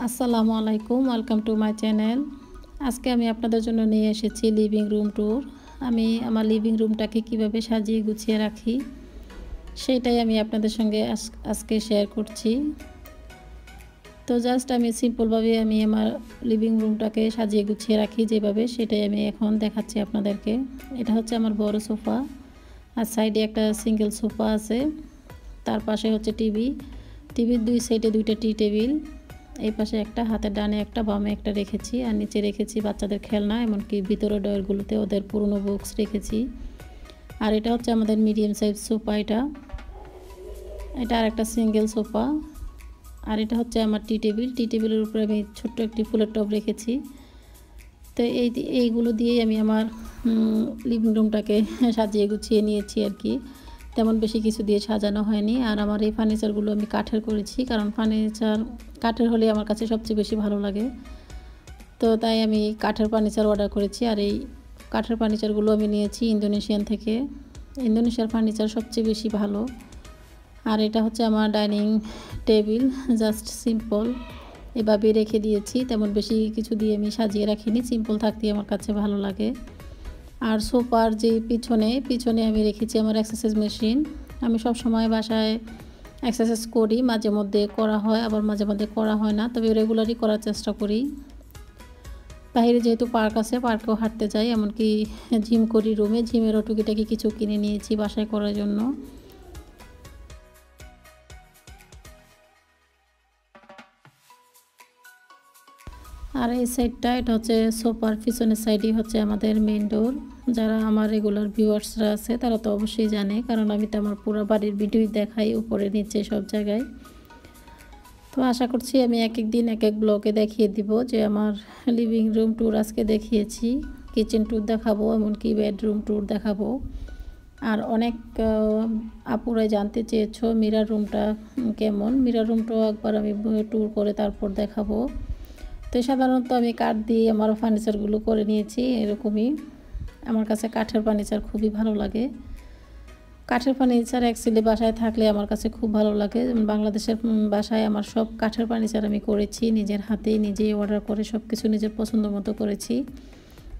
আসসালামু আলাইকুম, welcome to my channel. আজকে আমি আপনাদের জন্য নিয়ে এসেছি লিভিং রুম ট্যুর। আমি আমার লিভিং রুমটাকে কিভাবে সাজিয়ে গুছিয়ে রাখি সেটাই আমি আপনাদের সঙ্গে আজকে শেয়ার করছি। তো জাস্ট আমি সিম্পলভাবে আমি আমার লিভিং রুমটাকে সাজিয়ে গুছিয়ে রাখি যেভাবে, সেটাই আমি এখন দেখাচ্ছি আপনাদেরকে। এটা হচ্ছে আমার বড় সোফা, আর সাইডে একটা সিঙ্গেল সোফা আছে, তার পাশে হচ্ছে টিভির দুই সাইডে দুইটা টি টেবিল, এই পাশে একটা, হাতের ডানে একটা, বামে একটা রেখেছি, আর নিচে রেখেছি বাচ্চাদের খেলনা, এমনকি ভিতরে ডয়ারগুলোতে ওদের পুরনো বুকস রেখেছি। আর এটা হচ্ছে আমাদের মিডিয়াম সাইজ সোফা, এটা আর একটা সিঙ্গেল সোফা। আর এটা হচ্ছে আমার টি টেবিলের উপরে আমি ছোট্ট একটি ফুলের টব রেখেছি। তো এইগুলো দিয়েই আমি আমার লিভিং রুমটাকে সাজিয়ে গুছিয়ে নিয়েছি আর কি। তেমন বেশি কিছু দিয়ে সাজানো হয়নি। আর আমার এই ফার্নিচারগুলো আমি কাঠের করেছি, কারণ ফার্নিচার কাঠের হলে আমার কাছে সবচেয়ে বেশি ভালো লাগে। তো তাই আমি কাঠের ফার্নিচার অর্ডার করেছি। আর এই কাঠের ফার্নিচারগুলো আমি নিয়েছি ইন্দোনেশিয়ান থেকে। ইন্দোনেশিয়ার ফার্নিচার সবচেয়ে বেশি ভালো। আর এটা হচ্ছে আমার ডাইনিং টেবিল, জাস্ট সিম্পল এভাবে রেখে দিয়েছি, তেমন বেশি কিছু দিয়ে আমি সাজিয়ে রাখিনি, সিম্পল থাকতেই আমার কাছে ভালো লাগে। আর সোফার যে পিছনে আমি রেখেছি আমার এক্সারসাইজ মেশিন। আমি সব সময় বাসায় এক্সারসাইজ করি, মাঝে মধ্যে করা হয়, আবার মাঝে মধ্যে করা হয় না, তবে রেগুলারই করার চেষ্টা করি। বাইরে যেহেতু পার্ক আছে, পার্কেও হাঁটতে যাই, এমনকি জিম করি রুমে। জিমেরও টুকিটাকি কিছু কিনে নিয়েছি বাসায় করার জন্য। আর এই সাইডটা, এটা হচ্ছে সোফার পিছনের সাইডই হচ্ছে আমাদের মেইন ডোর। যারা আমার রেগুলার ভিউয়ার্সরা আছে তারা তো অবশ্যই জানে, কারণ আমি তো আমার পুরো বাড়ির ভিডিও দেখাই, উপরে নিচে সব জায়গায়। তো আশা করছি আমি এক এক দিন এক এক ব্লগে দেখিয়ে দিব যে আমার লিভিং রুম ট্যুর আজকে দেখিয়েছি, কিচেন ট্যুর দেখাবো, এমনকি বেডরুম ট্যুর দেখাবো। আর অনেক আপুরাই জানতে চেয়েছো মিরার রুমটা কেমন। মিরার রুমটাও একবার আমি ট্যুর করে তারপর দেখাবো। তো সাধারণত আমি কাঠ দিয়ে আমার ফার্নিচারগুলো করে নিয়েছি এরকমই। আমার কাছে কাঠের ফার্নিচার খুবই ভালো লাগে। কাঠের ফার্নিচার অ্যাকচুয়ালি বাসায় থাকলে আমার কাছে খুব ভালো লাগে। বাংলাদেশের বাসায় আমার সব কাঠের ফার্নিচার আমি করেছি নিজের হাতেই, নিজেই অর্ডার করে সব কিছু নিজের পছন্দ মতো করেছি।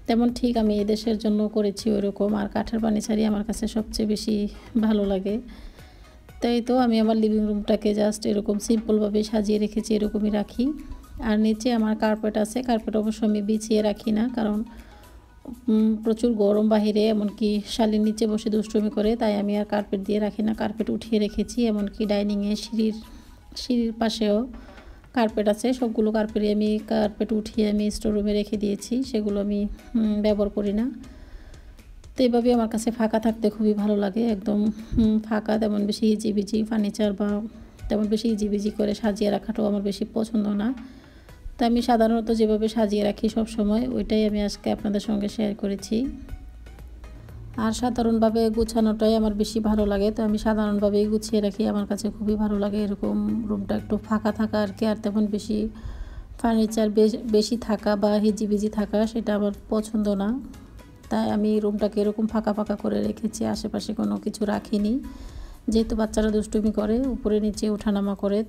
তেমন ঠিক আমি এদেশের জন্য করেছি ওইরকম। আর কাঠের ফার্নিচারই আমার কাছে সবচেয়ে বেশি ভালো লাগে। তাই তো আমি আমার লিভিং রুমটাকে জাস্ট এরকম সিম্পলভাবে সাজিয়ে রেখেছি, এরকমই রাখি। আর নিচে আমার কার্পেট আছে, কার্পেট অবশ্য আমি বিছিয়ে রাখি না, কারণ প্রচুর গরম বাহিরে, এমনকি শালির নিচে বসে দুষ্টুমি করে, তাই আমি আর কার্পেট দিয়ে রাখি না, কার্পেট উঠিয়ে রেখেছি। এমনকি ডাইনিংয়ে সিঁড়ির পাশেও কার্পেট আছে, সবগুলো কার্পেট উঠিয়ে আমি স্টোর রুমে রেখে দিয়েছি, সেগুলো আমি ব্যবহার করি না। তো এইভাবে আমার কাছে ফাঁকা থাকতে খুবই ভালো লাগে, একদম ফাঁকা, তেমন বেশি ইজিবিজি ফার্নিচার বা তেমন বেশি ইজিবিজি করে সাজিয়ে রাখাটাও আমার বেশি পছন্দ না। তো আমি সাধারণত যেভাবে সাজিয়ে রাখি সব সময়, ওইটাই আমি আজকে আপনাদের সঙ্গে শেয়ার করেছি। আর সাধারণভাবে গুছানোটাই আমার বেশি ভালো লাগে, তো আমি সাধারণভাবেই গুছিয়ে রাখি, আমার কাছে খুবই ভালো লাগে এরকম রুমটা একটু ফাঁকা থাকা আর কি। আর তেমন বেশি ফার্নিচার বেশি থাকা বা হিজিবিজি থাকা সেটা আমার পছন্দ না, তাই আমি রুমটাকে এরকম ফাঁকা ফাঁকা করে রেখেছি, আশেপাশে কোনো কিছু রাখিনি। যেহেতু বাচ্চারা দুষ্টুমি করে, উপরে নিচে ওঠানামা করে,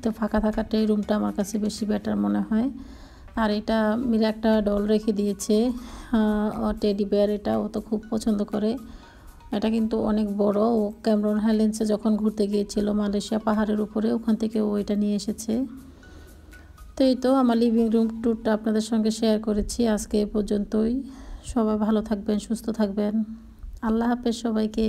তো ফাঁকা থাকাটাই রুমটা আমার কাছে বেশি বেটার মনে হয়। আর এটা মিরা একটা ডল রেখে দিয়েছে, টেডি বিয়ার, এটা ও তো খুব পছন্দ করে। এটা কিন্তু অনেক বড়, ও ক্যামেরন হাইল্যান্ডসে যখন ঘুরতে গিয়েছিল মালয়েশিয়া পাহাড়ের উপরে, ওখান থেকে ও এটা নিয়ে এসেছে। তো এই তো আমার লিভিং রুম ট্যুরটা আপনাদের সঙ্গে শেয়ার করেছি, আজকে এ পর্যন্তই। সবাই ভালো থাকবেন, সুস্থ থাকবেন। আল্লাহ হাফেজ সবাইকে।